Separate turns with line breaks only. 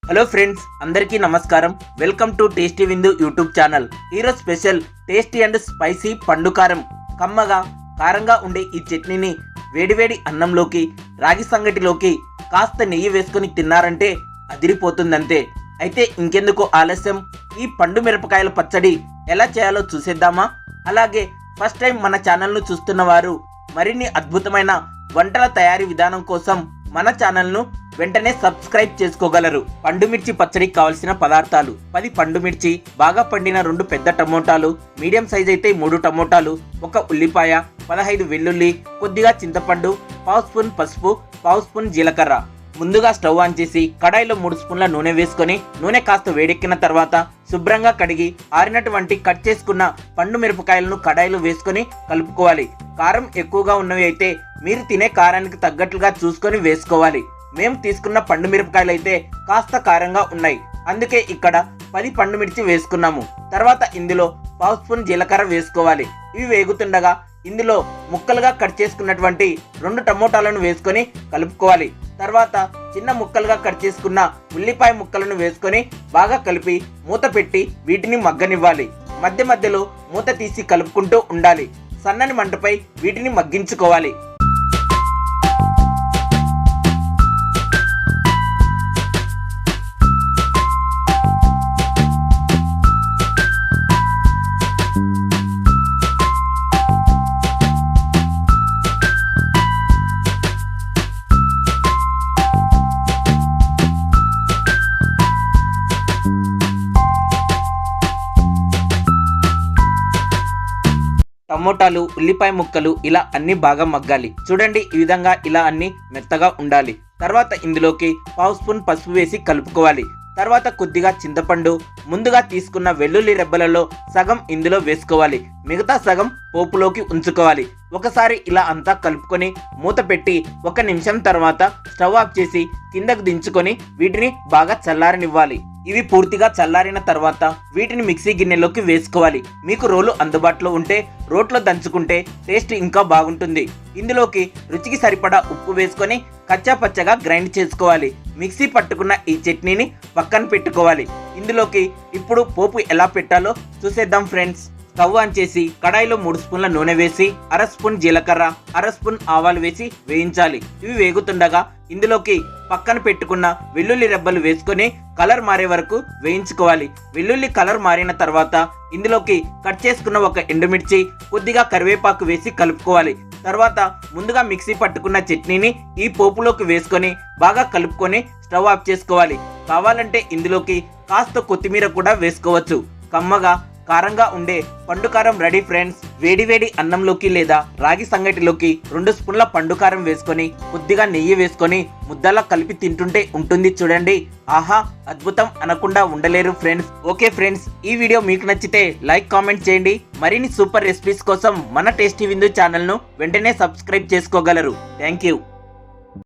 Hello friends, అందరికీ నమస్కారం. Welcome to tasty విందు యూట్యూబ్ ఛానల్. ఈరోజు స్పెషల్ టేస్టీ అండ్ స్పైసీ పండు కారం. కమ్మగా కారంగా ఉండే ఈ చట్నీని వేడివేడి అన్నంలోకి, రాగి సంగటిలోకి కాస్త నెయ్యి వేసుకొని తిన్నారంటే అదిరిపోతుందంతే. అయితే ఇంకెందుకు ఆలస్యం, ఈ పండు మిరపకాయల పచ్చడి ఎలా చేయాలో చూసేద్దామా? అలాగే ఫస్ట్ టైం మన ఛానల్ను చూస్తున్న వారు మరిన్ని అద్భుతమైన వంటల తయారీ విధానం కోసం మన ఛానల్ను వెంటనే సబ్స్క్రైబ్ చేసుకోగలరు. పండుమిర్చి పచ్చడికి కావలసిన పదార్థాలు: 10 పండుమిర్చి, బాగా పండిన 2 పెద్ద టమోటాలు, మీడియం సైజ్ అయితే 3 టమోటాలు, 1 ఉల్లిపాయ, 15 వెల్లుల్లి, కొద్దిగా చింతపండు, 1/2 స్పూన్ పసుపు, 1/2 స్పూన్ జీలకర్ర. ముందుగా స్టవ్ ఆన్ చేసి కడాయిలో 3 స్పూన్ల నూనె వేసుకొని నూనె కాస్త వేడెక్కిన తర్వాత శుభ్రంగా కడిగి ఆరినటువంటి కట్ చేసుకున్న పండు మిరపకాయలను కడాయిలో వేసుకొని కలుపుకోవాలి. కారం ఎక్కువగా ఉన్నవి అయితే మీరు తినే కారానికి తగ్గట్లుగా చూసుకొని వేసుకోవాలి. మేము తీసుకున్న పండు మిరపకాయలు అయితే కాస్త కారంగా ఉన్నాయి, అందుకే ఇక్కడ 10 పండు మిర్చి వేసుకున్నాము. తర్వాత ఇందులో 1/2 స్పూన్ జీలకర్ర వేసుకోవాలి. ఇవి వేగుతుండగా ఇందులో ముక్కలుగా కట్ చేసుకున్నటువంటి 2 టమోటాలను వేసుకొని కలుపుకోవాలి. తర్వాత చిన్న ముక్కలుగా కట్ చేసుకున్న ఉల్లిపాయ ముక్కలను వేసుకొని బాగా కలిపి మూత పెట్టి వీటిని మగ్గనివ్వాలి. మధ్య మధ్యలో మూత తీసి కలుపుకుంటూ ఉండాలి. సన్నని మంటపై వీటిని మగ్గించుకోవాలి. టమోటాలు, ఉల్లిపాయ ముక్కలు ఇలా అన్ని బాగా మగ్గాలి. చూడండి, ఈ విధంగా ఇలా అన్ని మెత్తగా ఉండాలి. తర్వాత ఇందులోకి 1/2 స్పూన్ పసుపు వేసి కలుపుకోవాలి. తర్వాత కొద్దిగా చింతపండు, ముందుగా తీసుకున్న వెల్లుల్లి రెబ్బలలో సగం ఇందులో వేసుకోవాలి. మిగతా సగం పోపులోకి ఉంచుకోవాలి. ఒకసారి ఇలా అంతా కలుపుకొని మూత పెట్టి 1 నిమిషం తర్వాత స్టవ్ ఆఫ్ చేసి కిందకు దించుకొని వీటిని బాగా చల్లారనివ్వాలి. ఇవి పూర్తిగా చల్లారిన తర్వాత వీటిని మిక్సీ గిన్నెలోకి వేసుకోవాలి. మీకు రోలు అందుబాటులో ఉంటే రోట్లో దంచుకుంటే టేస్ట్ ఇంకా బాగుంటుంది. ఇందులోకి రుచికి సరిపడా ఉప్పు వేసుకొని కచ్చా పచ్చగా గ్రైండ్ చేసుకోవాలి. మిక్సీ పట్టుకున్న ఈ చట్నీని పక్కన పెట్టుకోవాలి. ఇందులోకి ఇప్పుడు పోపు ఎలా పెట్టాలో చూసేద్దాం ఫ్రెండ్స్. స్టవ్ ఆన్ చేసి కడాయిలో 3 స్పూన్ల నూనె వేసి 1/2 స్పూన్ జీలకర్ర, 1/2 స్పూన్ ఆవాలు వేసి వేయించాలి. ఇవి వేగుతుండగా ఇందులోకి పక్కన పెట్టుకున్న వెల్లుల్లి రెబ్బలు వేసుకొని కలర్ మారే వరకు వేయించుకోవాలి. వెల్లుల్లి కలర్ మారిన తర్వాత ఇందులోకి కట్ చేసుకున్న 1 ఎండుమిర్చి, కొద్దిగా కరివేపాకు వేసి కలుపుకోవాలి. తర్వాత ముందుగా మిక్సీ పట్టుకున్న చట్నీని ఈ పోపులోకి వేసుకొని బాగా కలుపుకొని స్టవ్ ఆఫ్ చేసుకోవాలి. కావాలంటే ఇందులోకి కాస్త కొత్తిమీర కూడా వేసుకోవచ్చు. కమ్మగా కారంగా ఉండే పండు కారం రెడీ ఫ్రెండ్స్. వేడివేడి అన్నంలోకి లేదా రాగి సంగటిలోకి 2 స్పూన్ల పండు కారం వేసుకొని కొద్దిగా నెయ్యి వేసుకొని ముద్దలా కలిపి తింటుంటే ఉంటుంది చూడండి. ఆహా, అద్భుతం అనకుండా ఉండలేరు ఫ్రెండ్స్. ఓకే ఫ్రెండ్స్, ఈ వీడియో మీకు నచ్చితే లైక్, కామెంట్ చేయండి. మరిన్ని సూపర్ రెసిపీస్ కోసం మన టేస్టీ విందు ఛానల్ను వెంటనే సబ్స్క్రైబ్ చేసుకోగలరు. Thank you.